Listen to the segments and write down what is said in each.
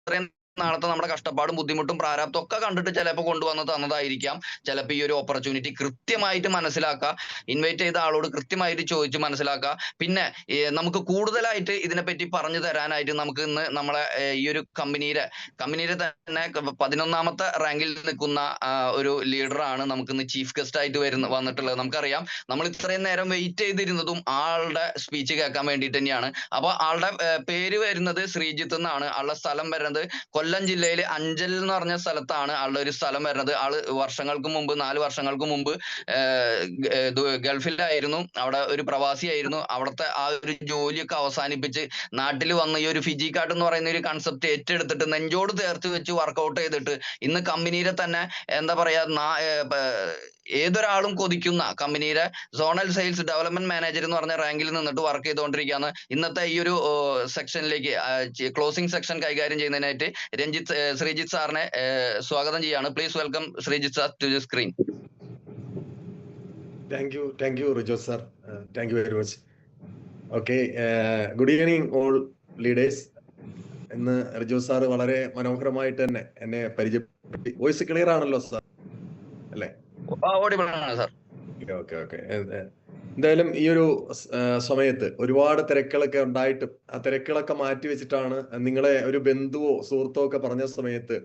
ഇത്രയും നാളത്തെ നമ്മുടെ കഷ്ടപ്പാടും ബുദ്ധിമുട്ടും പ്രാരാബ്ദം ഒക്കെ കണ്ടിട്ട് ചിലപ്പോൾ കൊണ്ടുവന്ന് തന്നതായിരിക്കാം. ചിലപ്പോൾ ഈ ഒരു ഓപ്പർച്യൂണിറ്റി കൃത്യമായിട്ട് മനസ്സിലാക്കുക, ഇൻവൈറ്റ് ചെയ്ത ആളോട് കൃത്യമായിട്ട് ചോദിച്ച് മനസ്സിലാക്കുക. പിന്നെ നമുക്ക് കൂടുതലായിട്ട് ഇതിനെപ്പറ്റി പറഞ്ഞു തരാനായിട്ട് നമുക്ക് ഇന്ന് നമ്മളെ ഈ ഒരു കമ്പനിയുടെ തന്നെ 11ാമത്തെ റാങ്കിൽ നിൽക്കുന്ന ഒരു ലീഡറാണ് നമുക്ക് ഇന്ന് ചീഫ് ഗസ്റ്റ് ആയിട്ട് വന്നിട്ടുള്ളത്. നമുക്കറിയാം നമ്മൾ ഇത്രയും നേരം വെയിറ്റ് ചെയ്തിരുന്നതും ആളുടെ സ്പീച്ച് കേൾക്കാൻ വേണ്ടിയിട്ട് തന്നെയാണ്. അപ്പൊ ആളുടെ പേര് വരുന്നത് ശ്രീജിത്ത് എന്നാണ്. ആളുടെ സ്ഥലം വരുന്നത് കൊല്ലം ജില്ലയിൽ അഞ്ചൽ എന്ന് പറഞ്ഞ സ്ഥലത്താണ് ആളുടെ ഒരു സ്ഥലം വരുന്നത്. ആള് 4 വർഷങ്ങൾക്ക് മുമ്പ് ഗൾഫിലായിരുന്നു, അവിടെ ഒരു പ്രവാസിയായിരുന്നു. അവിടുത്തെ ആ ഒരു ജോലിയൊക്കെ അവസാനിപ്പിച്ച് നാട്ടിൽ വന്ന് ഈ ഒരു ഫിജി കാർഡ് എന്ന് പറയുന്ന ഒരു കൺസെപ്റ്റ് ഏറ്റെടുത്തിട്ട് നെഞ്ചോട് ചേർത്ത് വെച്ച് വർക്കൗട്ട് ചെയ്തിട്ട് ഇന്ന് കമ്പനിയിലെ തന്നെ എന്താ പറയാ ഏതൊരാളും കൊതിക്കുന്ന കമ്പനിയുടെ സോണൽ സെയിൽസ് ഡെവലപ്മെന്റ് മാനേജർ എന്ന് പറഞ്ഞ റാങ്കിൽ നിന്നിട്ട് വർക്ക് ചെയ്തുകൊണ്ടിരിക്കുകയാണ്. ഇന്നത്തെ ഈ ഒരു സെക്ഷനിലേക്ക് ക്ലോസിംഗ് സെക്ഷൻ കൈകാര്യം ചെയ്യുന്നതിനായിട്ട് ശ്രീജിത്ത് സാറിനെ സ്വാഗതം ചെയ്യാണ്. Please welcome Sreejith sir to the screen. Thank you Rijo sir, thank you very much. Okay, good evening all leaders. ഇന്ന് റിജോ സാർ വളരെ മനോഹരമായിട്ട് തന്നെ എന്നെ പരിചയപ്പെടുത്തി. വോയിസ് ക്ലിയർ ആണല്ലോ സാർ അല്ലേ? ഓക്കെ. എന്തായാലും ഈ ഒരു സമയത്ത് ഒരുപാട് തിരക്കുകളൊക്കെ ഉണ്ടായിട്ടും ആ തിരക്കുകളൊക്കെ മാറ്റി വെച്ചിട്ടാണ് നിങ്ങളെ ഒരു ബന്ധുവോ സുഹൃത്തോ ഒക്കെ പറഞ്ഞ സമയത്ത്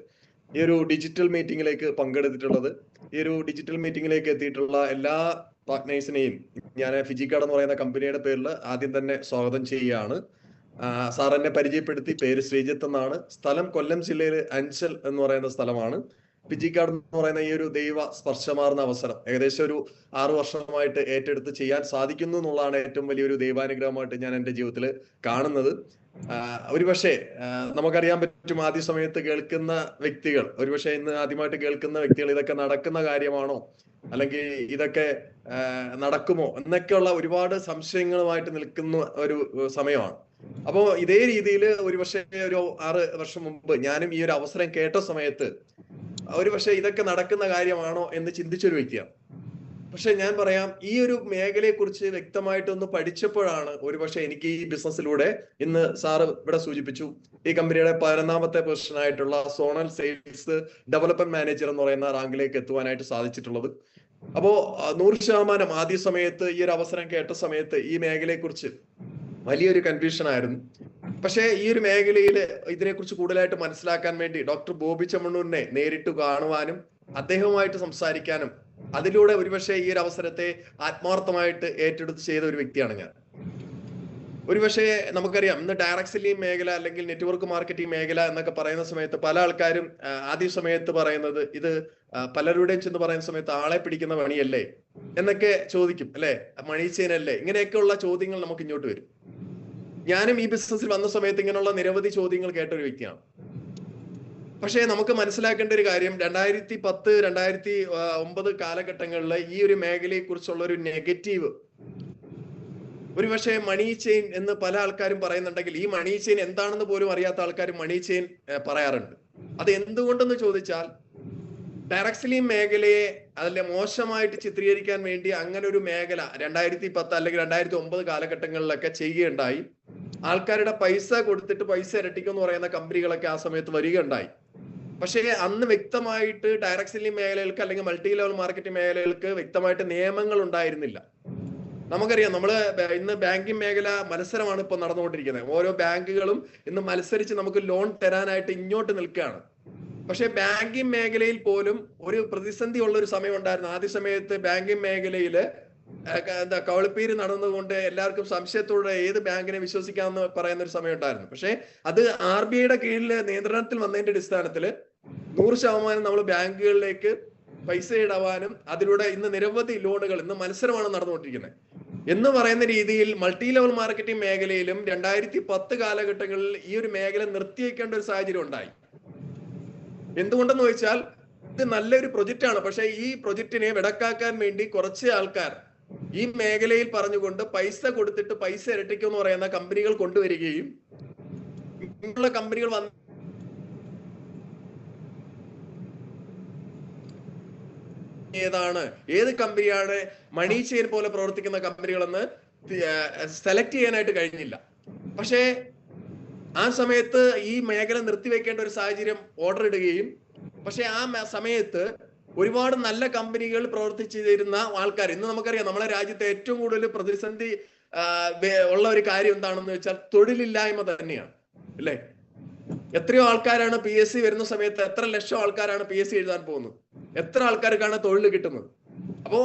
ഈ ഒരു ഡിജിറ്റൽ മീറ്റിംഗിലേക്ക് പങ്കെടുത്തിട്ടുള്ളത്. ഈ ഒരു ഡിജിറ്റൽ മീറ്റിംഗിലേക്ക് എത്തിയിട്ടുള്ള എല്ലാ പാർട്ട്നേഴ്സിനെയും ഞാൻ ഫിജി കാർഡ് എന്ന് പറയുന്ന കമ്പനിയുടെ പേരിൽ ആദ്യം തന്നെ സ്വാഗതം ചെയ്യുകയാണ്. സാർ എന്നെ പരിചയപ്പെടുത്തി. പേര് ശ്രീജിത്ത് എന്നാണ്. സ്ഥലം കൊല്ലം ജില്ലയിലെ അഞ്ചൽ എന്ന് പറയുന്ന സ്ഥലമാണ്. ഫിജി കാർഡ് എന്ന് പറയുന്ന ഈ ഒരു ദൈവ സ്പർശമാർന്ന അവസരം ഏകദേശം ഒരു 6 വർഷമായിട്ട് ഏറ്റെടുത്ത് ചെയ്യാൻ സാധിക്കുന്നു എന്നുള്ളതാണ് ഏറ്റവും വലിയൊരു ദൈവാനുഗ്രഹമായിട്ട് ഞാൻ എൻ്റെ ജീവിതത്തിൽ കാണുന്നത്. ഒരുപക്ഷെ നമുക്കറിയാൻ പറ്റും, ആദ്യ സമയത്ത് കേൾക്കുന്ന വ്യക്തികൾ, ഒരുപക്ഷെ ഇന്ന് ആദ്യമായിട്ട് കേൾക്കുന്ന വ്യക്തികൾ ഇതൊക്കെ നടക്കുന്ന കാര്യമാണോ, അല്ലെങ്കിൽ ഇതൊക്കെ നടക്കുമോ എന്നൊക്കെയുള്ള ഒരുപാട് സംശയങ്ങളുമായിട്ട് നിൽക്കുന്ന ഒരു സമയമാണ്. അപ്പോ ഇതേ രീതിയിൽ ഒരുപക്ഷെ ഒരു 6 വർഷം മുമ്പ് ഞാനും ഈ ഒരു അവസരം കേട്ട സമയത്ത് ഒരുപക്ഷെ ഇതൊക്കെ നടക്കുന്ന കാര്യമാണോ എന്ന് ചിന്തിച്ചൊരു വ്യക്തിയാണ്. പക്ഷെ ഞാൻ പറയാം, ഈ ഒരു മേഖലയെ കുറിച്ച് വ്യക്തമായിട്ടൊന്ന് പഠിച്ചപ്പോഴാണ് ഒരുപക്ഷെ എനിക്ക് ഈ ബിസിനസ്സിലൂടെ ഇന്ന് സാറ് ഇവിടെ സൂചിപ്പിച്ചു ഈ കമ്പനിയുടെ 11ാമത്തെ പൊസിഷനായിട്ടുള്ള സോണൽ സെയിൽസ് ഡെവലപ്മെന്റ് മാനേജർ എന്ന് പറയുന്ന റാങ്കിലേക്ക് എത്തുവാനായിട്ട് സാധിച്ചിട്ടുള്ളത്. അപ്പോ 100% ആദ്യ സമയത്ത് ഈ ഒരു അവസരം കേട്ട സമയത്ത് ഈ മേഖലയെ കുറിച്ച് വലിയൊരു കൺഫ്യൂഷൻ ആയിരുന്നു. പക്ഷേ ഈ ഒരു മേഖലയിൽ ഇതിനെക്കുറിച്ച് കൂടുതലായിട്ട് മനസ്സിലാക്കാൻ വേണ്ടി ഡോക്ടർ ബോബി ചെമ്മണ്ണൂരിനെ നേരിട്ട് കാണുവാനും അദ്ദേഹവുമായിട്ട് സംസാരിക്കാനും അതിലൂടെ ഒരുപക്ഷെ ഈ ഒരു അവസരത്തെ ആത്മാർത്ഥമായിട്ട് ഏറ്റെടുത്ത് ചെയ്ത ഒരു വ്യക്തിയാണ് ഞാൻ. ഒരുപക്ഷെ നമുക്കറിയാം, ഇന്ന് ഡയറക്ട് സെല്ലിംഗ് മേഖല അല്ലെങ്കിൽ നെറ്റ്വർക്ക് മാർക്കറ്റിംഗ് മേഖല എന്നൊക്കെ പറയുന്ന സമയത്ത് പല ആൾക്കാരും ആദ്യ സമയത്ത് പറയുന്നത് ഇത് പലരുടെയും ചെന്ന് പറയുന്ന സമയത്ത് ആളെ പിടിക്കുന്ന പണിയല്ലേ എന്നൊക്കെ ചോദിക്കും അല്ലെ, മണി ചെയിൻ അല്ലേ, ഇങ്ങനെയൊക്കെയുള്ള ചോദ്യങ്ങൾ നമുക്ക് ഇങ്ങോട്ട് വരും. ഞാനും ഈ ബിസിനസ്സിൽ വന്ന സമയത്ത് ഇങ്ങനെയുള്ള നിരവധി ചോദ്യങ്ങൾ കേട്ട ഒരു വ്യക്തിയാണ്. പക്ഷേ നമുക്ക് മനസ്സിലാക്കേണ്ട ഒരു കാര്യം, 2010, 2009 കാലഘട്ടങ്ങളിൽ ഈ ഒരു മേഖലയെ കുറിച്ചുള്ള ഒരു നെഗറ്റീവ്, ഒരുപക്ഷെ മണി ചെയിൻ എന്ന് പല ആൾക്കാരും പറയുന്നുണ്ടെങ്കിൽ ഈ മണി ചെയിൻ എന്താണെന്ന് പോലും അറിയാത്ത ആൾക്കാർ മണി ചെയിൻ പറയാറുണ്ട്. അത് എന്തുകൊണ്ടെന്ന് ചോദിച്ചാൽ, ഡയറക്ട് സെല്ലിംഗ് മേഖലയെ അതിലെ മോശമായിട്ട് ചിത്രീകരിക്കാൻ വേണ്ടി അങ്ങനെ ഒരു മേഖല 2010 അല്ലെങ്കിൽ 2009 കാലഘട്ടങ്ങളിലൊക്കെ ചെയ്യുകയുണ്ടായി. ആൾക്കാരുടെ പൈസ കൊടുത്തിട്ട് പൈസ ഇരട്ടിക്കുമെന്ന് പറയുന്ന കമ്പനികളൊക്കെ ആ സമയത്ത് വരികയുണ്ടായി. പക്ഷേ അന്ന് വ്യക്തമായിട്ട് ഡയറക്ട് സെല്ലിംഗ് മേഖലകൾക്ക് അല്ലെങ്കിൽ മൾട്ടി ലെവൽ മാർക്കറ്റിംഗ് മേഖലകൾക്ക് വ്യക്തമായിട്ട് നിയമങ്ങൾ ഉണ്ടായിരുന്നില്ല. നമുക്കറിയാം, നമ്മള് ഇന്ന് ബാങ്കിങ് മേഖല മത്സരമാണ് ഇപ്പൊ നടന്നുകൊണ്ടിരിക്കുന്നത്. ഓരോ ബാങ്കുകളും ഇന്ന് മത്സരിച്ച് നമുക്ക് ലോൺ തരാനായിട്ട് ഇങ്ങോട്ട് നിൽക്കുകയാണ്. പക്ഷെ ബാങ്കിങ് മേഖലയിൽ പോലും ഒരു പ്രതിസന്ധി ഉള്ള ഒരു സമയം ഉണ്ടായിരുന്നു. ആദ്യ സമയത്ത് ബാങ്കിങ് മേഖലയില് കവളിപ്പീര് നടന്നുകൊണ്ട് എല്ലാവർക്കും സംശയത്തോടെ ഏത് ബാങ്കിനെ വിശ്വസിക്കാമെന്ന് പറയുന്ന ഒരു സമയം ഉണ്ടായിരുന്നു. പക്ഷെ അത് RBIയുടെ കീഴിൽ നിയന്ത്രണത്തിൽ വന്നതിന്റെ അടിസ്ഥാനത്തിൽ 100% നമ്മൾ ബാങ്കുകളിലേക്ക് പൈസ ഇടവാനും അതിലൂടെ ഇന്ന് നിരവധി ലോണുകൾ, ഇന്ന് മത്സരമാണ് നടന്നുകൊണ്ടിരിക്കുന്നത് എന്ന് പറയുന്ന രീതിയിൽ മൾട്ടി ലെവൽ മാർക്കറ്റിംഗ് മേഖലയിലും 2010 കാലഘട്ടങ്ങളിൽ ഈ ഒരു മേഖല നിർത്തിവെക്കേണ്ട ഒരു സാഹചര്യം ഉണ്ടായി. എന്തുകൊണ്ടെന്ന് ചോദിച്ചാൽ, ഇത് നല്ലൊരു പ്രൊജക്റ്റ് ആണ്. പക്ഷെ ഈ പ്രൊജക്റ്റിനെ വെടക്കാക്കാൻ വേണ്ടി കുറച്ച് ആൾക്കാർ ഈ മേഖലയിൽ പറഞ്ഞുകൊണ്ട് പൈസ കൊടുത്തിട്ട് പൈസ ഇരട്ടിക്കും എന്ന് പറയുന്ന കമ്പനികൾ കൊണ്ടുവരികയും ഇങ്ങനെയുള്ള കമ്പനികൾ ഏത് കമ്പനിയാണ് മണി ചെയിൻ പോലെ പ്രവർത്തിക്കുന്ന കമ്പനികളെന്ന് സെലക്ട് ചെയ്യാനായിട്ട് കഴിഞ്ഞില്ല. പക്ഷേ ആ സമയത്ത് ഈ മേഖല നിർത്തിവെക്കേണ്ട ഒരു സാഹചര്യം ഓർഡർ ഇടുകയും, പക്ഷെ ആ സമയത്ത് ഒരുപാട് നല്ല കമ്പനികൾ പ്രവർത്തിച്ചിരുന്ന ആൾക്കാർ, ഇന്ന് നമുക്കറിയാം നമ്മളെ രാജ്യത്തെ ഏറ്റവും കൂടുതൽ പ്രതിസന്ധി ഉള്ള ഒരു കാര്യം എന്താണെന്ന് വെച്ചാൽ തൊഴിലില്ലായ്മ തന്നെയാണ്, അല്ലേ? എത്രയോ ആൾക്കാരാണ് PSC വരുന്ന സമയത്ത്, എത്ര ലക്ഷം ആൾക്കാരാണ് PSC എഴുതാൻ പോകുന്നത്, എത്ര ആൾക്കാർക്കാണ് തൊഴിൽ കിട്ടുന്നത്? അപ്പോ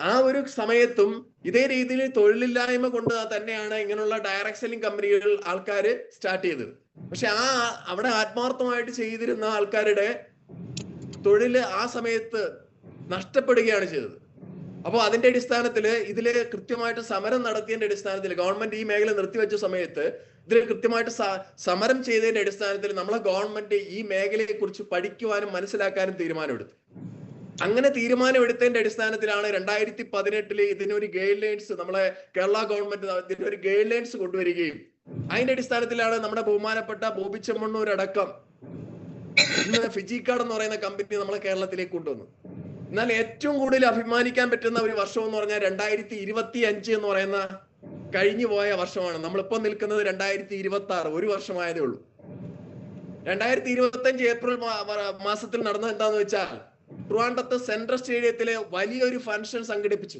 ആ ഒരു സമയത്തും ഇതേ രീതിയിൽ തൊഴിലില്ലായ്മ കൊണ്ട് തന്നെയാണ് ഇങ്ങനെയുള്ള ഡയറക്ട് സെല്ലിംഗ് കമ്പനികൾ ആൾക്കാർ സ്റ്റാർട്ട് ചെയ്തത്. പക്ഷെ അവിടെ ആത്മാർത്ഥമായിട്ട് ചെയ്തിരുന്ന ആൾക്കാരുടെ തൊഴിൽ ആ സമയത്ത് നഷ്ടപ്പെടുകയാണ് ചെയ്തത്. അപ്പോൾ അതിന്റെ അടിസ്ഥാനത്തിൽ ഇതില് കൃത്യമായിട്ട് സമരം നടത്തിയതിന്റെ അടിസ്ഥാനത്തിൽ ഗവൺമെന്റ് ഈ മേഖല നിർത്തിവെച്ച സമയത്ത് ഇതിൽ കൃത്യമായിട്ട് സമരം ചെയ്തതിന്റെ അടിസ്ഥാനത്തിൽ നമ്മളെ ഗവൺമെന്റ് ഈ മേഖലയെ കുറിച്ച് പഠിക്കുവാനും മനസ്സിലാക്കാനും തീരുമാനമെടുത്തു. അങ്ങനെ തീരുമാനമെടുത്തതിന്റെ അടിസ്ഥാനത്തിലാണ് 2018 ഇതിനൊരു ഗൈഡ് ലൈൻസ് നമ്മളെ കേരള ഗവൺമെന്റ് ഇതിനൊരു ഗൈഡ് ലൈൻസ് കൊണ്ടുവരികയും അതിന്റെ അടിസ്ഥാനത്തിലാണ് നമ്മുടെ ബഹുമാനപ്പെട്ട ബോബി ചെമ്മണ്ണൂർ അടക്കം ഇന്ന് ഫിജിക്കാർഡ് എന്ന് പറയുന്ന കമ്പനി നമ്മളെ കേരളത്തിലേക്ക് കൊണ്ടുവന്നു. എന്നാൽ ഏറ്റവും കൂടുതൽ അഭിമാനിക്കാൻ പറ്റുന്ന ഒരു വർഷം എന്ന് പറഞ്ഞാൽ 2025 എന്ന് പറയുന്ന കഴിഞ്ഞു പോയ വർഷമാണ്. നമ്മളിപ്പോ നിൽക്കുന്നത് 2026, ഒരു വർഷമായതേ ഉള്ളൂ. 2025 ഏപ്രിൽ മാസത്തിൽ നടന്നത് എന്താന്ന് വെച്ചാൽ ട്രിവാൻഡ്രത്ത് സെൻട്രൽ സ്റ്റേഡിയത്തിലെ വലിയൊരു ഫംഗ്ഷൻ സംഘടിപ്പിച്ചു.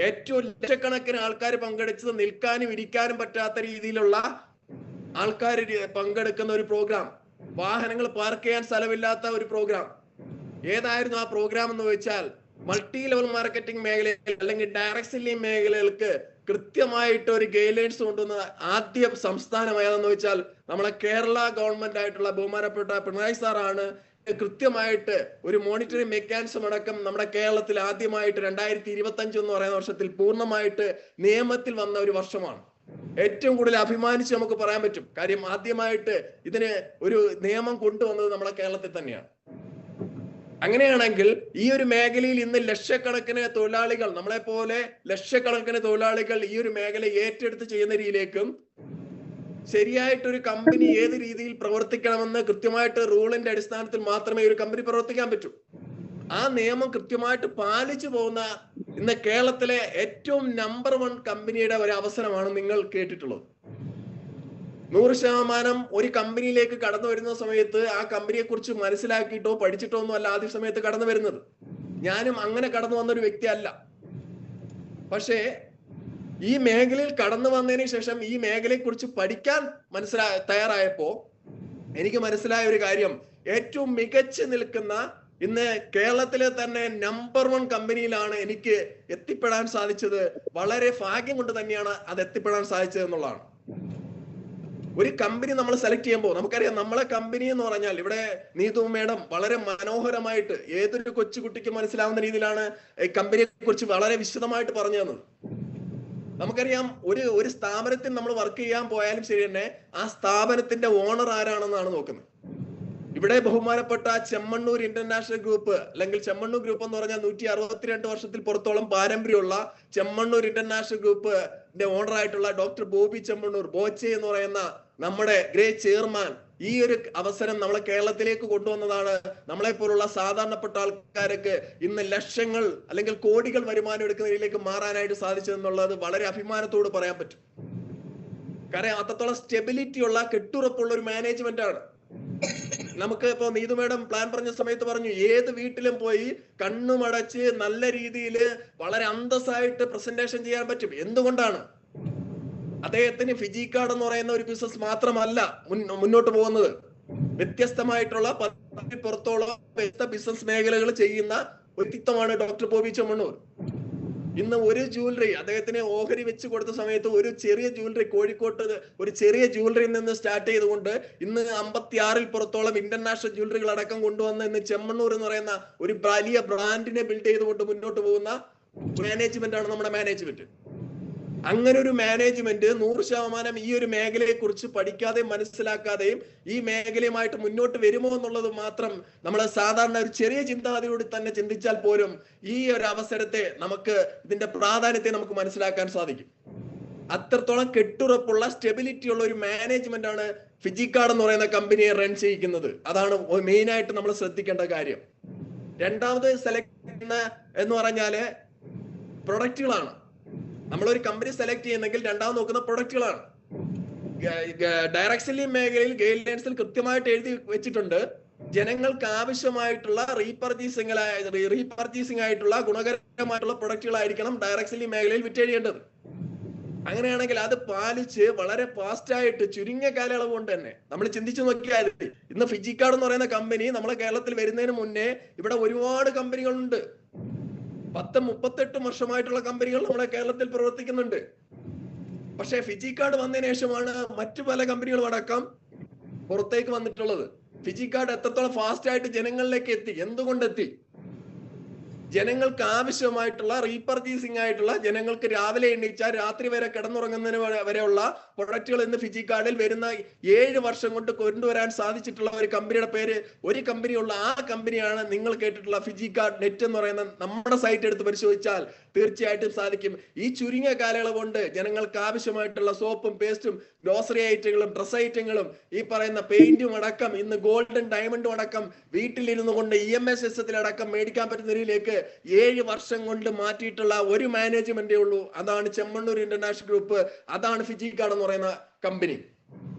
ഏറ്റവും ലക്ഷക്കണക്കിന് ആൾക്കാർ പങ്കെടുത്തത്, നിൽക്കാനും ഇരിക്കാനും പറ്റാത്ത രീതിയിലുള്ള ആൾക്കാർ പങ്കെടുക്കുന്ന ഒരു പ്രോഗ്രാം, വാഹനങ്ങൾ പാർക്ക് ചെയ്യാൻ സ്ഥലമില്ലാത്ത ഒരു പ്രോഗ്രാം. ഏതായിരുന്നു ആ പ്രോഗ്രാം എന്ന് വെച്ചാൽ മൾട്ടി ലെവൽ മാർക്കറ്റിംഗ് മേഖലയിൽ അല്ലെങ്കിൽ ഡയറക്ട് സെല്ലിംഗ് മേഖലകൾക്ക് കൃത്യമായിട്ട് ഒരു ഗൈഡ് ലൈൻസ് കൊണ്ടുവന്ന ആദ്യ സംസ്ഥാനം ഏതെന്ന് വെച്ചാൽ നമ്മളെ കേരള ഗവൺമെന്റ് ആയിട്ടുള്ള ബഹുമാനപ്പെട്ട പിണറായി സാറാണ് കൃത്യമായിട്ട് ഒരു മോണിറ്ററിംഗ് മെക്കാനിസം അടക്കം നമ്മുടെ കേരളത്തിൽ ആദ്യമായിട്ട് 2025 എന്ന് പറയുന്ന വർഷത്തിൽ പൂർണ്ണമായിട്ട് നിയമത്തിൽ വന്ന ഒരു വർഷമാണ്. ഏറ്റവും കൂടുതൽ അഭിമാനിച്ച് നമുക്ക് പറയാൻ പറ്റും. കാര്യം ആദ്യമായിട്ട് ഇതിന് ഒരു നിയമം കൊണ്ടുവന്നത് നമ്മുടെ കേരളത്തിൽ തന്നെയാണ്. അങ്ങനെയാണെങ്കിൽ ഈ ഒരു മേഖലയിൽ ഇന്ന് ലക്ഷക്കണക്കിന് തൊഴിലാളികൾ, നമ്മളെ പോലെ ലക്ഷക്കണക്കിന് തൊഴിലാളികൾ ഈ ഒരു മേഖല ഏറ്റെടുത്ത് ചെയ്യുന്ന രീതിയിലേക്കും ശരിയായിട്ടൊരു കമ്പനി ഏത് രീതിയിൽ പ്രവർത്തിക്കണമെന്ന് കൃത്യമായിട്ട് റൂളിന്റെ അടിസ്ഥാനത്തിൽ മാത്രമേ ഒരു കമ്പനി പ്രവർത്തിക്കാൻ പറ്റൂ. ആ നിയമം കൃത്യമായിട്ട് പാലിച്ചു പോകുന്ന ഇന്ന് കേരളത്തിലെ ഏറ്റവും നമ്പർ 1 കമ്പനിയുടെ ഒരു അവസരമാണ് നിങ്ങൾ കേട്ടിട്ടുള്ളത്. 100% ഒരു കമ്പനിയിലേക്ക് കടന്നു വരുന്ന സമയത്ത് ആ കമ്പനിയെ കുറിച്ച് മനസ്സിലാക്കിയിട്ടോ പഠിച്ചിട്ടോ ഒന്നും അല്ല ആദ്യ സമയത്ത് കടന്നു വരുന്നത്. ഞാനും അങ്ങനെ കടന്നു വന്നൊരു വ്യക്തിയല്ല. പക്ഷേ ഈ മേഖലയിൽ കടന്നു വന്നതിന് ശേഷം ഈ മേഖലയെ കുറിച്ച് പഠിക്കാൻ തയ്യാറായപ്പോ എനിക്ക് മനസ്സിലായ ഒരു കാര്യം, ഏറ്റവും മികച്ചു നിൽക്കുന്ന ഇന്ന് കേരളത്തിലെ തന്നെ നമ്പർ 1 കമ്പനിയിലാണ് എനിക്ക് എത്തിപ്പെടാൻ സാധിച്ചത്. വളരെ ഭാഗ്യം കൊണ്ട് തന്നെയാണ് അത് എത്തിപ്പെടാൻ സാധിച്ചത് എന്നുള്ളതാണ്. ഒരു കമ്പനി നമ്മൾ സെലക്ട് ചെയ്യുമ്പോൾ നമുക്കറിയാം, നമ്മളെ കമ്പനി എന്ന് പറഞ്ഞാൽ ഇവിടെ നീതു മേഡം വളരെ മനോഹരമായിട്ട് ഏതൊരു കൊച്ചുകുട്ടിക്ക് മനസ്സിലാവുന്ന രീതിയിലാണ് ഈ കമ്പനിയെ കുറിച്ച് വളരെ വിശദമായിട്ട് പറഞ്ഞു തന്നത്. നമുക്കറിയാം, ഒരു സ്ഥാപനത്തിൽ നമ്മൾ വർക്ക് ചെയ്യാൻ പോയാലും ശരി തന്നെ ആ സ്ഥാപനത്തിന്റെ ഓണർ ആരാണെന്നാണ് നോക്കുന്നത്. ഇവിടെ ബഹുമാനപ്പെട്ട ചെമ്മണ്ണൂർ ഇന്റർനാഷണൽ ഗ്രൂപ്പ് അല്ലെങ്കിൽ ചെമ്മണ്ണൂർ ഗ്രൂപ്പ് എന്ന് പറഞ്ഞാൽ 162 വർഷത്തിൽ പുറത്തോളം പാരമ്പര്യമുള്ള ചെമ്മണ്ണൂർ ഇന്റർനാഷണൽ ഗ്രൂപ്പിന്റെ ഓണർ ആയിട്ടുള്ള ഡോക്ടർ ബോബി ചെമ്മണ്ണൂർ, ബോച്ചെ എന്ന് പറയുന്ന നമ്മുടെ ഗ്രേറ്റ് ചെയർമാൻ ഈ ഒരു അവസരം നമ്മളെ കേരളത്തിലേക്ക് കൊണ്ടുവന്നതാണ്. നമ്മളെ പോലുള്ള സാധാരണപ്പെട്ട ആൾക്കാർക്ക് ഇന്ന് ലക്ഷങ്ങൾ അല്ലെങ്കിൽ കോടികൾ വരുമാനം എടുക്കുന്നതിലേക്ക് മാറാനായിട്ട് സാധിച്ചതെന്നുള്ളത് വളരെ അഭിമാനത്തോട് പറയാൻ പറ്റും. കാരണം അത്രത്തോളം സ്റ്റെബിലിറ്റി ഉള്ള, കെട്ടുറപ്പുള്ള ഒരു മാനേജ്മെന്റ് ആണ്. നമുക്ക് ഇപ്പൊ നീതു മേഡം പ്ലാൻ പറഞ്ഞ സമയത്ത് പറഞ്ഞു, ഏത് വീട്ടിലും പോയി കണ്ണുമടച്ച് നല്ല രീതിയിൽ വളരെ അന്തസ്സായിട്ട് പ്രസന്റേഷൻ ചെയ്യാൻ പറ്റും. എന്തുകൊണ്ടാണ്? അദ്ദേഹത്തിന് ഫിജിക്കാർഡ് എന്ന് പറയുന്ന ഒരു ബിസിനസ് മാത്രമല്ല മുന്നോട്ട് പോകുന്നത്. വ്യത്യസ്തമായിട്ടുള്ള 10 പുറത്തോളം ബിസിനസ് മേഖലകൾ ചെയ്യുന്ന വ്യക്തിത്വമാണ് ഡോക്ടർ ബോബി ചെമ്മണ്ണൂർ. ഇന്ന് ഒരു ജ്വല്ലറി അദ്ദേഹത്തിന് ഓഹരി വെച്ച് കൊടുത്ത സമയത്ത് ഒരു ചെറിയ ജ്വല്ലറി, കോഴിക്കോട്ട് ഒരു ചെറിയ ജ്വല്ലറിയിൽ നിന്ന് സ്റ്റാർട്ട് ചെയ്തുകൊണ്ട് ഇന്ന് 56 പുറത്തോളം ഇന്റർനാഷണൽ ജ്വല്ലറികൾ അടക്കം കൊണ്ടുവന്ന് ഇന്ന് ചെമ്മണ്ണൂർ എന്ന് പറയുന്ന ഒരു വലിയ ബ്രാൻഡിനെ ബിൽഡ് ചെയ്തുകൊണ്ട് മുന്നോട്ട് പോകുന്ന മാനേജ്മെന്റ് ആണ് നമ്മുടെ മാനേജ്മെന്റ്. അങ്ങനെ ഒരു മാനേജ്മെന്റ് 100% ഈ ഒരു മേഖലയെ കുറിച്ച് പഠിക്കാതെയും മനസ്സിലാക്കാതെയും ഈ മേഖലയുമായിട്ട് മുന്നോട്ട് വരുമോ എന്നുള്ളത് മാത്രം നമ്മൾ സാധാരണ ഒരു ചെറിയ ചിന്താഗതിയോട് തന്നെ ചിന്തിച്ചാൽ പോലും ഈ ഒരു അവസരത്തെ നമുക്ക് ഇതിന്റെ പ്രാധാന്യത്തെ നമുക്ക് മനസ്സിലാക്കാൻ സാധിക്കും. അത്രത്തോളം കെട്ടുറപ്പുള്ള, സ്റ്റെബിലിറ്റി ഉള്ള ഒരു മാനേജ്മെന്റ് ആണ് ഫിജിക്കാർഡ് എന്ന് പറയുന്ന കമ്പനിയെ റൺ ചെയ്യിക്കുന്നത്. അതാണ് മെയിൻ ആയിട്ട് നമ്മൾ ശ്രദ്ധിക്കേണ്ട കാര്യം. രണ്ടാമത് സെലക്ട് ചെയ്യുന്ന എന്ന് പറഞ്ഞാല് പ്രൊഡക്റ്റുകളാണ്. നമ്മളൊരു കമ്പനി സെലക്ട് ചെയ്യുന്നെങ്കിൽ രണ്ടാമത് നോക്കുന്ന പ്രൊഡക്റ്റുകളാണ്. ഡയറക്ട് സെല്ലിംഗ് മേഖലയിൽ ഗൈഡ് ലൈൻസിൽ കൃത്യമായിട്ട് എഴുതി വെച്ചിട്ടുണ്ട്, ജനങ്ങൾക്ക് ആവശ്യമായിട്ടുള്ള റീപർച്ചേസിംഗ് ആയിട്ടുള്ള ഗുണകരമായിട്ടുള്ള പ്രൊഡക്റ്റുകളായിരിക്കണം ഡയറക്ട് സെല്ലിംഗ് മേഖലയിൽ വിറ്റഴിയേണ്ടത്. അങ്ങനെയാണെങ്കിൽ അത് പാലിച്ച് വളരെ ഫാസ്റ്റ് ആയിട്ട് ചുരുങ്ങിയ കാലയളവ് കൊണ്ട് തന്നെ നമ്മൾ ചിന്തിച്ചു നോക്കിയാൽ ഇന്ന് ഫിജിക്കാർഡ് എന്ന് പറയുന്ന കമ്പനി നമ്മളെ കേരളത്തിൽ വരുന്നതിന് മുന്നേ ഇവിടെ ഒരുപാട് കമ്പനികളുണ്ട്. 10-38 വർഷമായിട്ടുള്ള കമ്പനികൾ നമ്മളെ കേരളത്തിൽ പ്രവർത്തിക്കുന്നുണ്ട്. പക്ഷെ ഫിജിക്കാർഡ് വന്നതിന് ശേഷമാണ് മറ്റു പല കമ്പനികളും അടക്കം പുറത്തേക്ക് വന്നിട്ടുള്ളത്. ഫിജിക്കാർഡ് എത്രത്തോളം ഫാസ്റ്റ് ആയിട്ട് ജനങ്ങളിലേക്ക് എത്തി, എന്തുകൊണ്ടെത്തി? ജനങ്ങൾക്ക് ആവശ്യമായിട്ടുള്ള റീപർച്ചേസിംഗ് ആയിട്ടുള്ള, ജനങ്ങൾക്ക് രാവിലെ എണീച്ചാൽ രാത്രി വരെ കിടന്നുറങ്ങുന്നതിന് വരെയുള്ള പ്രൊഡക്റ്റുകൾ ഇന്ന് ഫിജിക്കാർഡിൽ വരുന്ന 7 വർഷം കൊണ്ട് കൊണ്ടുവരാൻ സാധിച്ചിട്ടുള്ള ഒരു കമ്പനിയുടെ പേര്, ഒരു കമ്പനിയുള്ള ആ കമ്പനിയാണ് നിങ്ങൾ കേട്ടിട്ടുള്ള ഫിജിക്കാർഡ് നെറ്റ് എന്ന് പറയുന്ന നമ്മുടെ സൈറ്റ് എടുത്ത് പരിശോധിച്ചാൽ തീർച്ചയായിട്ടും സാധിക്കും. ഈ ചുരുങ്ങിയ കാലയളവ് കൊണ്ട് ജനങ്ങൾക്ക് ആവശ്യമായിട്ടുള്ള സോപ്പും പേസ്റ്റും ഗ്രോസറി ഐറ്റങ്ങളും ഡ്രസ് ഐറ്റങ്ങളും ഈ പറയുന്ന പെയിന്റും അടക്കം ഇന്ന് ഗോൾഡൻ ഡയമണ്ടും അടക്കം വീട്ടിലിരുന്നു കൊണ്ട് EMS സിസ്റ്റത്തിലടക്കം മേടിക്കാൻ പറ്റുന്ന രീതിയിലേക്ക് 7 വർഷം കൊണ്ട് മാറ്റിയിട്ടുള്ള ഒരു മാനേജ്മെന്റേ ഉള്ളൂ. അതാണ് ചെമ്മണ്ണൂർ ഇന്റർനാഷണൽ ഗ്രൂപ്പ്, അതാണ് ഫിജിക്കാർഡ് എന്ന് പറയുന്ന കമ്പനി.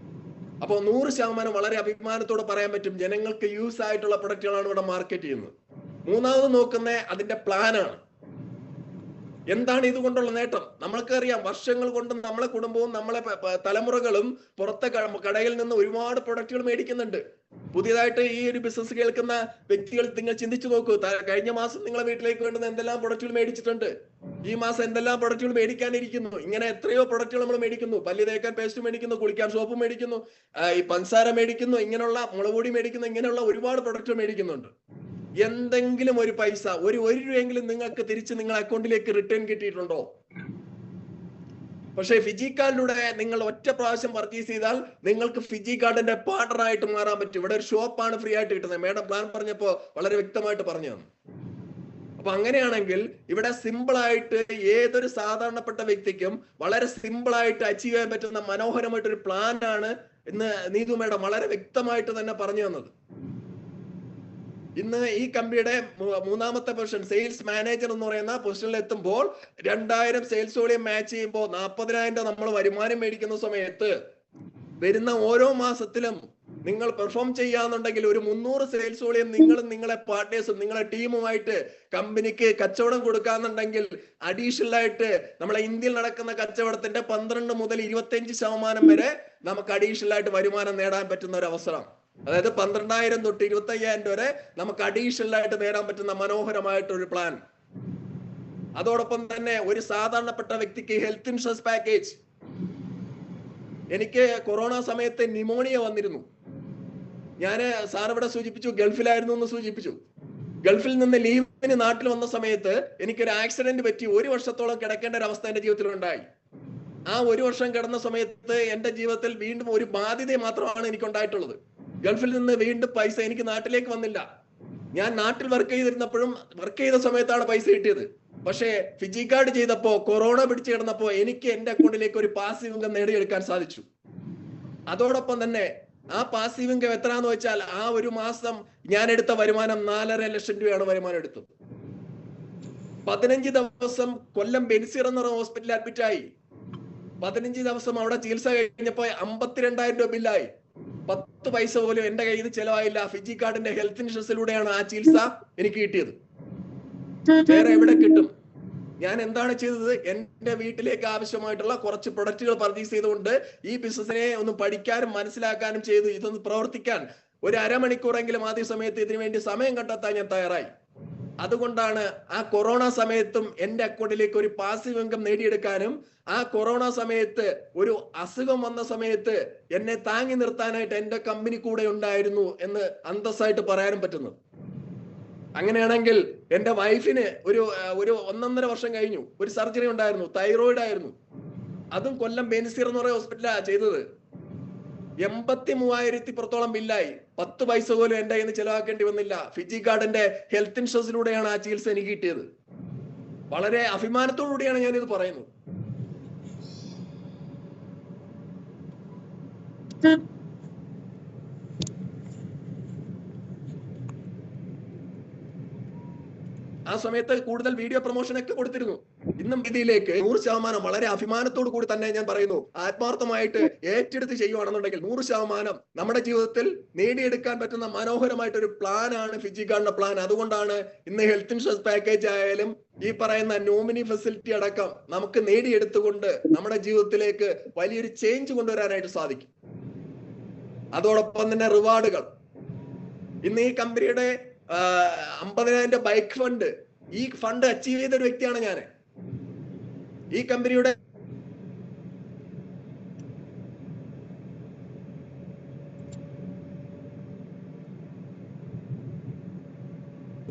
അപ്പോൾ 100% വളരെ അഭിമാനത്തോടെ പറയാൻ പറ്റും, ജനങ്ങൾക്ക് യൂസ് ആയിട്ടുള്ള പ്രൊഡക്റ്റുകളാണ് ഇവിടെ മാർക്കറ്റ് ചെയ്യുന്നത്. മൂന്നാമത് നോക്കുന്ന അതിന്റെ പ്ലാനാണ്. എന്താണ് ഇതുകൊണ്ടുള്ള നേട്ടം? നമ്മൾക്കറിയാം, വർഷങ്ങൾ കൊണ്ട് നമ്മളെ കുടുംബവും നമ്മളെ തലമുറകളും പുറത്തെ കടയിൽ നിന്ന് ഒരുപാട് പ്രൊഡക്റ്റുകൾ മേടിക്കുന്നുണ്ട്. പുതിയതായിട്ട് ഈ ഒരു ബിസിനസ് കേൾക്കുന്ന വ്യക്തികൾ നിങ്ങൾ ചിന്തിച്ചു നോക്കൂ, കഴിഞ്ഞ മാസം നിങ്ങളെ വീട്ടിലേക്ക് വേണ്ടുന്ന എന്തെല്ലാം പ്രൊഡക്റ്റുകൾ മേടിച്ചിട്ടുണ്ട്, ഈ മാസം എന്തെല്ലാം പ്രൊഡക്റ്റുകൾ മേടിക്കാനിരിക്കുന്നു. ഇങ്ങനെ എത്രയോ പ്രൊഡക്റ്റുകൾ നമ്മൾ മേടിക്കുന്നു. പല്ല് തേക്കാൻ പേസ്റ്റ് മേടിക്കുന്നു, കുളിക്കാൻ സോപ്പ് മേടിക്കുന്നു, ഈ പഞ്ചസാര മേടിക്കുന്നു, ഇങ്ങനെയുള്ള മുളക് പൊടി മേടിക്കുന്നു, ഇങ്ങനെയുള്ള ഒരുപാട് പ്രൊഡക്റ്റുകൾ മേടിക്കുന്നുണ്ട്. എന്തെങ്കിലും ഒരു പൈസ, ഒരു രൂപയെങ്കിലും നിങ്ങൾക്ക് തിരിച്ച് നിങ്ങളുടെ അക്കൗണ്ടിലേക്ക് റിട്ടേൺ കിട്ടിയിട്ടുണ്ടോ? പക്ഷേ ഫിജിക്കാർഡിലൂടെ നിങ്ങൾ ഒറ്റ പ്രാവശ്യം പർച്ചേസ് ചെയ്താൽ നിങ്ങൾക്ക് ഫിജിക്കാർഡിന്റെ പാർട്ണർ ആയിട്ട് മാറാൻ പറ്റും. ഇവിടെ ഒരു ഷോപ്പാണ് ഫ്രീ ആയിട്ട് കിട്ടുന്നത്. മേഡം പ്ലാൻ പറഞ്ഞപ്പോ വളരെ വ്യക്തമായിട്ട് പറഞ്ഞു തന്നു. അപ്പൊ അങ്ങനെയാണെങ്കിൽ ഇവിടെ സിമ്പിൾ ആയിട്ട് ഏതൊരു സാധാരണപ്പെട്ട വ്യക്തിക്കും വളരെ സിമ്പിൾ ആയിട്ട് അച്ചീവ് ചെയ്യാൻ പറ്റുന്ന മനോഹരമായിട്ടൊരു പ്ലാൻ ആണ് ഇന്ന് നീതു മേഡം വളരെ വ്യക്തമായിട്ട് തന്നെ പറഞ്ഞു തന്നത്. ഇന്ന് ഈ കമ്പനിയുടെ മൂന്നാമത്തെ പൊസിഷൻ സെയിൽസ് മാനേജർ എന്ന് പറയുന്ന പൊസിഷനിൽ എത്തുമ്പോൾ 2000 സെയിൽസ് വോളിയം മാച്ച് ചെയ്യുമ്പോൾ 40,000 നമ്മൾ വരുമാനം മേടിക്കുന്ന സമയത്ത് വരുന്ന ഓരോ മാസത്തിലും നിങ്ങൾ പെർഫോം ചെയ്യാന്നുണ്ടെങ്കിൽ ഒരു 300 സെയിൽസ് വോളിയം നിങ്ങളും നിങ്ങളെ പാർട്ട്നേഴ്സും നിങ്ങളെ ടീമുമായിട്ട് കമ്പനിക്ക് കച്ചവടം കൊടുക്കാന്നുണ്ടെങ്കിൽ അഡീഷണൽ ആയിട്ട് നമ്മളെ ഇന്ത്യയിൽ നടക്കുന്ന കച്ചവടത്തിന്റെ 12 മുതൽ 25% വരെ നമുക്ക് അഡീഷണൽ ആയിട്ട് വരുമാനം നേടാൻ പറ്റുന്ന ഒരു അവസരം. അതായത് 12,000 തൊട്ട് 25,000 വരെ നമുക്ക് അഡീഷണൽ ആയിട്ട് നേടാൻ പറ്റുന്ന മനോഹരമായിട്ടൊരു പ്ലാൻ. അതോടൊപ്പം തന്നെ ഒരു സാധാരണപ്പെട്ട വ്യക്തിക്ക് ഹെൽത്ത് ഇൻഷുറൻസ് പാക്കേജ്. എനിക്ക് കൊറോണ സമയത്ത് ന്യൂമോണിയ വന്നിരുന്നു. ഞാൻ സാർ ഇവിടെ സൂചിപ്പിച്ചു ഗൾഫിലായിരുന്നു എന്ന് സൂചിപ്പിച്ചു. ഗൾഫിൽ നിന്ന് ലീവിന് നാട്ടിൽ വന്ന സമയത്ത് എനിക്കൊരു ആക്സിഡന്റ് പറ്റി 1 വർഷത്തോളം കിടക്കേണ്ട ഒരു അവസ്ഥ എന്റെ ജീവിതത്തിൽ ഉണ്ടായി. ആ 1 വർഷം കിടന്ന സമയത്ത് എന്റെ ജീവിതത്തിൽ വീണ്ടും ഒരു ബാധ്യത മാത്രമാണ് എനിക്ക് ഉണ്ടായിട്ടുള്ളത്. ഗൾഫിൽ നിന്ന് വീണ്ടും പൈസ എനിക്ക് നാട്ടിലേക്ക് വന്നില്ല. ഞാൻ നാട്ടിൽ വർക്ക് ചെയ്ത സമയത്താണ് പൈസ കിട്ടിയത്. പക്ഷേ ഫിജിക്കാർഡ് ചെയ്തപ്പോ കൊറോണ പിടിച്ചു കിടന്നപ്പോ എനിക്ക് എന്റെ അക്കൗണ്ടിലേക്ക് ഒരു പാസീവ് ഇൻകം നേടിയെടുക്കാൻ സാധിച്ചു. അതോടൊപ്പം തന്നെ ആ പാസീവ് ഇൻകം എത്രയാന്ന് വെച്ചാൽ ആ ഒരു മാസം ഞാൻ എടുത്ത വരുമാനം 4.5 ലക്ഷം രൂപയാണ് വരുമാനം എടുത്തത്. 15 ദിവസം കൊല്ലം ബെൻസിർ എന്ന ഹോസ്പിറ്റലിൽ അഡ്മിറ്റ് ആയി. 15 ദിവസം അവിടെ ചികിത്സ കഴിഞ്ഞപ്പോ 52,000 രൂപ ബില്ലായി. 10 പൈസ പോലും എന്റെ കയ്യിൽ നിന്ന് ചെലവായില്ല. ഫിജിക്കാർഡിന്റെ ഹെൽത്ത് ഇൻഷുറൻസിലൂടെയാണ് ആ ചികിത്സ എനിക്ക് കിട്ടിയത്. വേറെ എവിടെ കിട്ടും? ഞാൻ എന്താണ് ചെയ്തത്? എന്റെ വീട്ടിലേക്ക് ആവശ്യമായിട്ടുള്ള കുറച്ച് പ്രൊഡക്റ്റുകൾ പർച്ചേസ് ചെയ്തുകൊണ്ട് ഈ ബിസിനസിനെ ഒന്ന് പഠിക്കാനും മനസ്സിലാക്കാനും ചെയ്തു. ഇതൊന്ന് പ്രവർത്തിക്കാൻ ഒരു അരമണിക്കൂറെങ്കിലും ആദ്യ സമയത്ത് ഇതിനു വേണ്ടി സമയം കണ്ടെത്താൻ ഞാൻ തയ്യാറായി. അതുകൊണ്ടാണ് ആ കൊറോണ സമയത്തും എന്റെ അക്കൗണ്ടിലേക്ക് ഒരു പാസീവ് ഇൻകം നേടിയെടുക്കാനും ആ കൊറോണ സമയത്ത് ഒരു അസുഖം വന്ന സമയത്ത് എന്നെ താങ്ങി നിർത്താനായിട്ട് എന്റെ കമ്പനി കൂടെ ഉണ്ടായിരുന്നു എന്ന് അന്തസ്സായിട്ട് പറയാനും പറ്റുന്നു. അങ്ങനെയാണെങ്കിൽ എന്റെ വൈഫിന് ഒരു 1.5 വർഷം കഴിഞ്ഞു ഒരു സർജറി ഉണ്ടായിരുന്നു, തൈറോയിഡ് ആയിരുന്നു. അതും കൊല്ലം ബെൻസിർ എന്ന് പറയുന്ന ഹോസ്പിറ്റലാണ് ചെയ്തത്. 83,000 പുറത്തോളം ബില്ലായി. 10 പൈസ പോലും എന്റെ കയ്യിൽ നിന്ന് ചെലവാക്കേണ്ടി വന്നില്ല. ഫിജിക്കാർഡിന്റെ ഹെൽത്ത് ഇൻഷുറൻസിലൂടെയാണ് ആ ചികിത്സ എനിക്ക് കിട്ടിയത്. വളരെ അഭിമാനത്തോടു കൂടിയാണ് ഞാൻ ഇത് പറയുന്നത്. ആ സമയത്ത് കൂടുതൽ വീഡിയോ പ്രൊമോഷൻ ഒക്കെ കൊടുത്തിരുന്നു. ഇന്നും ഇതിലേക്ക് 100% വളരെ അഭിമാനത്തോടു കൂടി തന്നെ ഞാൻ പറയുന്നു, ആത്മാർത്ഥമായിട്ട് ഏറ്റെടുത്ത് ചെയ്യുവാണെന്നുണ്ടെങ്കിൽ 100% നമ്മുടെ ജീവിതത്തിൽ നേടിയെടുക്കാൻ പറ്റുന്ന മനോഹരമായിട്ടൊരു പ്ലാനാണ് ഫിജിക്കാർഡിന്റെ പ്ലാൻ. അതുകൊണ്ടാണ് ഇന്ന് ഹെൽത്ത് ഇൻഷുറൻസ് പാക്കേജ് ആയാലും ഈ പറയുന്ന നോമിനി ഫെസിലിറ്റി അടക്കം നമുക്ക് നേടിയെടുത്തുകൊണ്ട് നമ്മുടെ ജീവിതത്തിലേക്ക് വലിയൊരു ചേഞ്ച് കൊണ്ടുവരാനായിട്ട് സാധിക്കും. അതോടൊപ്പം തന്നെ റിവാർഡുകൾ. ഇന്ന് ഈ കമ്പനിയുടെ 50,000 ബൈക്ക് ഫണ്ട്, ഈ ഫണ്ട് അച്ചീവ് ചെയ്ത ഒരു വ്യക്തിയാണ് ഞാൻ. ഈ കമ്പനിയുടെ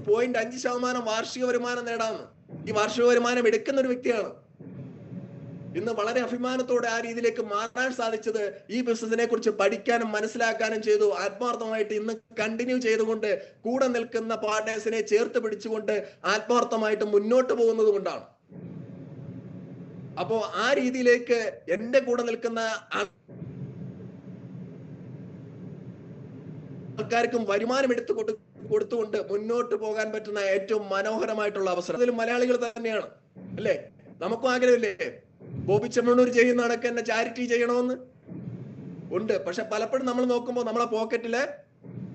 .5% വാർഷിക വരുമാനം നേടാമെന്ന്. ഈ വാർഷിക വരുമാനം എടുക്കുന്ന ഒരു വ്യക്തിയാണ്. ഇന്ന് വളരെ അഭിമാനത്തോടെ ആ രീതിയിലേക്ക് മാറാൻ സാധിച്ചത് ഈ ബിസിനസിനെ കുറിച്ച് പഠിക്കാനും മനസ്സിലാക്കാനും ചെയ്തു. ആത്മാർത്ഥമായിട്ട് ഇന്ന് കണ്ടിന്യൂ ചെയ്തുകൊണ്ട് കൂടെ നിൽക്കുന്ന പാർട്ട്നേഴ്സിനെ ചേർത്ത് പിടിച്ചുകൊണ്ട് ആത്മാർത്ഥമായിട്ട് മുന്നോട്ട് പോകുന്നത് കൊണ്ടാണ്. അപ്പോ ആ രീതിയിലേക്ക് എന്റെ കൂടെ നിൽക്കുന്ന ആൾക്കാർക്കും വരുമാനം കൊടുത്തുകൊണ്ട് മുന്നോട്ട് പോകാൻ പറ്റുന്ന ഏറ്റവും മനോഹരമായിട്ടുള്ള അവസരം അതിൽ മലയാളികൾ തന്നെയാണ്, അല്ലേ? നമുക്കും ആഗ്രഹമില്ലേ ബോബി ചെമ്മണ്ണൂർ ചെയ്യുന്ന കണക്ക് തന്നെ ചാരിറ്റി ചെയ്യണമെന്ന്? ഉണ്ട്. പക്ഷെ പലപ്പോഴും നമ്മൾ നോക്കുമ്പോൾ നമ്മളെ പോക്കറ്റില്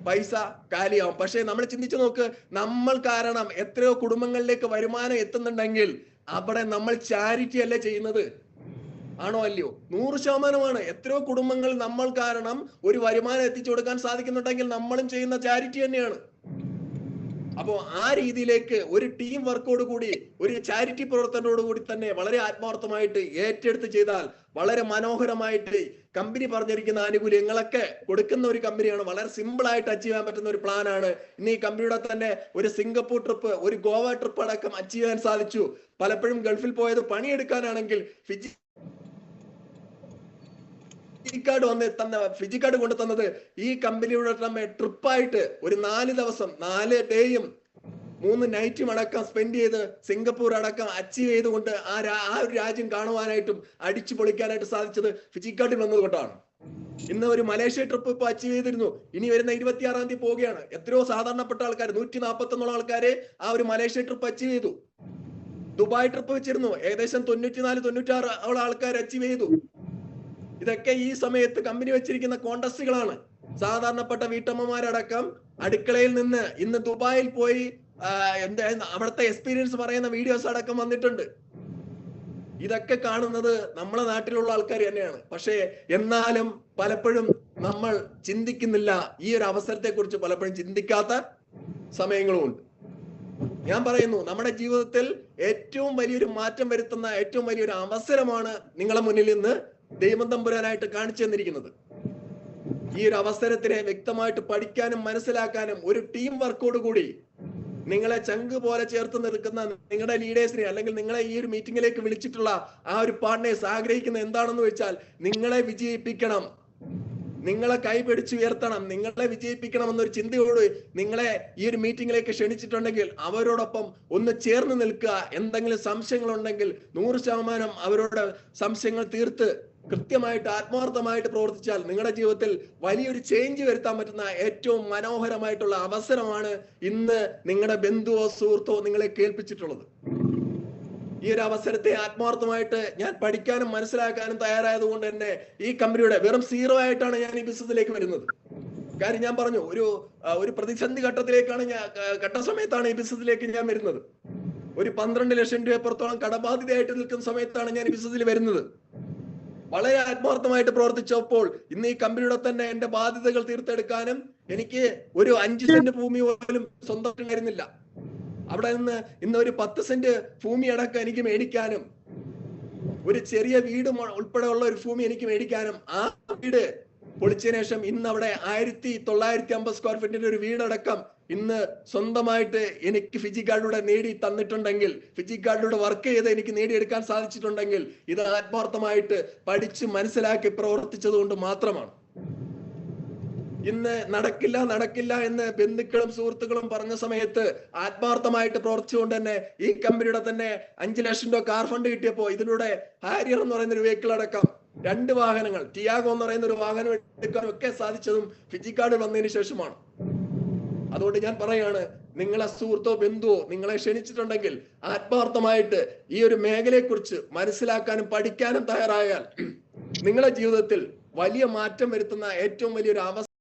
പൈസ കാലിയാവും. പക്ഷെ നമ്മൾ ചിന്തിച്ചു നോക്ക്, നമ്മൾ കാരണം എത്രയോ കുടുംബങ്ങളിലേക്ക് വരുമാനം എത്തുന്നുണ്ടെങ്കിൽ അവിടെ നമ്മൾ ചാരിറ്റി അല്ലേ ചെയ്യുന്നത്? ആണോ അല്ലയോ? 100%. എത്രയോ കുടുംബങ്ങൾ നമ്മൾ കാരണം ഒരു വരുമാനം എത്തിച്ചു കൊടുക്കാൻ സാധിക്കുന്നുണ്ടെങ്കിൽ നമ്മളും ചെയ്യുന്ന ചാരിറ്റി തന്നെയാണ്. അപ്പോ ആ രീതിയിലേക്ക് ഒരു ടീം വർക്കോട് കൂടി, ഒരു ചാരിറ്റി പ്രവർത്തനത്തോടു കൂടി തന്നെ വളരെ ആത്മാർത്ഥമായിട്ട് ഏറ്റെടുത്ത് ചെയ്താൽ വളരെ മനോഹരമായിട്ട് കമ്പനി പറഞ്ഞിരിക്കുന്ന ആനുകൂല്യങ്ങളൊക്കെ കൊടുക്കുന്ന ഒരു കമ്പനിയാണ്. വളരെ സിമ്പിൾ ആയിട്ട് അച്ചീവ് ചെയ്യാൻ പറ്റുന്ന ഒരു പ്ലാനാണ്. ഇന്ന് ഈ കമ്പനിയുടെ തന്നെ ഒരു സിംഗപ്പൂർ ട്രിപ്പ്, ഒരു ഗോവ ട്രിപ്പ് അടക്കം അച്ചീവ് ചെയ്യാൻ സാധിച്ചു. പലപ്പോഴും ഗൾഫിൽ പോയത് പണിയെടുക്കാനാണെങ്കിൽ ഫിജിക്കാർഡ് കൊണ്ടു തന്നത് ഈ കമ്പനിയുടെ ട്രിപ്പായിട്ട് ഒരു 4 ദിവസം 4 ഡേയും 3 നൈറ്റും അടക്കം സ്പെൻഡ് ചെയ്ത് സിംഗപ്പൂർ അടക്കം അച്ചീവ് ചെയ്തുകൊണ്ട് ആ ഒരു രാജ്യം കാണുവാനായിട്ടും അടിച്ചു പൊളിക്കാനായിട്ട് സാധിച്ചത് ഫിജിക്കാർഡിൽ വന്നതുകൊണ്ടാണ്. ഇന്ന് ഒരു മലേഷ്യ ട്രിപ്പ് ഇപ്പൊ അച്ചീവ് ചെയ്തിരുന്നു. ഇനി വരുന്ന 26-ാം തീയതി പോവുകയാണ്. എത്രയോ സാധാരണപ്പെട്ട ആൾക്കാർ 141 ആൾക്കാരെ ആ ഒരു മലേഷ്യ ട്രിപ്പ് അച്ചീവ് ചെയ്തു. ദുബായ് ട്രിപ്പ് വെച്ചിരുന്നു, ഏകദേശം 94-96 ആൾക്കാർ അച്ചീവ് ചെയ്തു. ഇതൊക്കെ ഈ സമയത്ത് കമ്പനി വെച്ചിരിക്കുന്ന കോണ്ടസ്റ്റുകളാണ്. സാധാരണപ്പെട്ട വീട്ടമ്മമാരടക്കം അടുക്കളയിൽ നിന്ന് ഇന്ന് ദുബായിൽ പോയി അവിടുത്തെ എക്സ്പീരിയൻസ് പറയുന്ന വീഡിയോസ് അടക്കം വന്നിട്ടുണ്ട്. ഇതൊക്കെ കാണുന്നത് നമ്മളെ നാട്ടിലുള്ള ആൾക്കാർ തന്നെയാണ്. പക്ഷേ എന്നാലും പലപ്പോഴും നമ്മൾ ചിന്തിക്കുന്നില്ല, ഈ ഒരു അവസരത്തെ കുറിച്ച് പലപ്പോഴും ചിന്തിക്കാത്ത സമയങ്ങളുമുണ്ട്. ഞാൻ പറയുന്നു, നമ്മുടെ ജീവിതത്തിൽ ഏറ്റവും വലിയൊരു മാറ്റം വരുത്തുന്ന ഏറ്റവും വലിയൊരു അവസരമാണ് നിങ്ങളെ മുന്നിൽ നിന്ന് ദൈവം തമ്പുരാനായിട്ട് കാണിച്ചു തന്നിരിക്കുന്നത്. ഈ ഒരു അവസരത്തിനെ വ്യക്തമായിട്ട് പഠിക്കാനും മനസ്സിലാക്കാനും ഒരു ടീം വർക്കോട് കൂടി നിങ്ങളെ ചങ്ക് പോലെ ചേർത്ത് നിൽക്കുന്ന നിങ്ങളുടെ ലീഡേഴ്സിനെ അല്ലെങ്കിൽ നിങ്ങളെ ഈ ഒരു മീറ്റിംഗിലേക്ക് വിളിച്ചിട്ടുള്ള ആ ഒരു പാർട്ട്നേഴ്സ് ആഗ്രഹിക്കുന്ന എന്താണെന്ന് വെച്ചാൽ നിങ്ങളെ വിജയിപ്പിക്കണം, നിങ്ങളെ കൈപിടിച്ചുയർത്തണം, നിങ്ങളെ വിജയിപ്പിക്കണം എന്നൊരു ചിന്തയോട് നിങ്ങളെ ഈ ഒരു മീറ്റിംഗിലേക്ക് ക്ഷണിച്ചിട്ടുണ്ടെങ്കിൽ അവരോടൊപ്പം ഒന്ന് ചേർന്ന് നിൽക്കുക. എന്തെങ്കിലും സംശയങ്ങൾ ഉണ്ടെങ്കിൽ 100% അവരുടെ സംശയങ്ങൾ തീർത്ത് കൃത്യമായിട്ട് ആത്മാർത്ഥമായിട്ട് പ്രവർത്തിച്ചാൽ നിങ്ങളുടെ ജീവിതത്തിൽ വലിയൊരു ചേഞ്ച് വരുത്താൻ പറ്റുന്ന ഏറ്റവും മനോഹരമായിട്ടുള്ള അവസരമാണ് ഇന്ന് നിങ്ങളുടെ ബന്ധുവോ സുഹൃത്തോ നിങ്ങളെ കേൾപ്പിച്ചിട്ടുള്ളത്. ഈ ഒരു അവസരത്തെ ആത്മാർത്ഥമായിട്ട് ഞാൻ പഠിക്കാനും മനസ്സിലാക്കാനും തയ്യാറായത് കൊണ്ട് തന്നെ ഈ കമ്പനിയുടെ വെറും 0 ആയിട്ടാണ് ഞാൻ ഈ ബിസിനസ്സിലേക്ക് വരുന്നത്. കാര്യം ഞാൻ പറഞ്ഞു, ഒരു പ്രതിസന്ധി ഘട്ടത്തിലേക്കാണ് ഘട്ട സമയത്താണ് ഈ ബിസിനസ്സിലേക്ക് ഞാൻ വരുന്നത്. ഒരു 12 ലക്ഷം രൂപ കടബാധിതയായിട്ട് നിൽക്കുന്ന സമയത്താണ് ഞാൻ ഈ ബിസിനസ്സിൽ വരുന്നത്. വളരെ ആത്മാർത്ഥമായിട്ട് പ്രവർത്തിച്ചപ്പോൾ ഇന്ന് ഈ കമ്പനിയുടെ തന്നെ എന്റെ ബാധ്യതകൾ തീർത്തെടുക്കാനും എനിക്ക് ഒരു 5 സെന്റ് ഭൂമി പോലും സ്വന്തമായിരുന്നില്ല. അവിടെ നിന്ന് ഇന്ന് ഒരു 10 സെന്റ് ഭൂമി അടക്കം എനിക്ക് മേടിക്കാനും ഒരു ചെറിയ വീട് ഉൾപ്പെടെയുള്ള ഒരു ഭൂമി എനിക്ക് മേടിക്കാനും ആ വീട് പൊളിച്ചതിന് ശേഷം ഇന്ന് അവിടെ 1950 സ്ക്വയർ ഫീറ്റിന്റെ ഒരു വീടടക്കം ഇന്ന് സ്വന്തമായിട്ട് എനിക്ക് ഫിജിക്കാർഡിലൂടെ നേടി തന്നിട്ടുണ്ടെങ്കിൽ, ഫിജിക്കാർഡിലൂടെ വർക്ക് ചെയ്ത് എനിക്ക് നേടിയെടുക്കാൻ സാധിച്ചിട്ടുണ്ടെങ്കിൽ ഇത് ആത്മാർത്ഥമായിട്ട് പഠിച്ച് മനസ്സിലാക്കി പ്രവർത്തിച്ചത് കൊണ്ട് മാത്രമാണ്. ഇന്ന് നടക്കില്ല എന്ന് ബന്ധുക്കളും സുഹൃത്തുക്കളും പറഞ്ഞ സമയത്ത് ആത്മാർത്ഥമായിട്ട് പ്രവർത്തിച്ചുകൊണ്ട് തന്നെ ഈ കമ്പനിയുടെ തന്നെ 5 ലക്ഷം രൂപ കാർ ഫണ്ട് കിട്ടിയപ്പോ ഇതിലൂടെ ഹാരിയർ എന്ന് പറയുന്ന ഒരു വെഹിക്കിൾ അടക്കം 2 വാഹനങ്ങൾ, ടിയാഗോ എന്ന് പറയുന്ന ഒരു വാഹനം എടുക്കാനും ഒക്കെ സാധിച്ചതും ഫിജിക്കാർഡ് വന്നതിന് ശേഷമാണ്. അതുകൊണ്ട് ഞാൻ പറയാണ്, നിങ്ങളെ സുഹൃത്തോ ബന്ധുവോ നിങ്ങളെ ക്ഷണിച്ചിട്ടുണ്ടെങ്കിൽ ആത്മാർത്ഥമായിട്ട് ഈ ഒരു മേഖലയെക്കുറിച്ച് മനസ്സിലാക്കാനും പഠിക്കാനും തയ്യാറായാൽ നിങ്ങളുടെ ജീവിതത്തിൽ വലിയ മാറ്റം വരുത്തുന്ന ഏറ്റവും വലിയൊരു അവസ്ഥ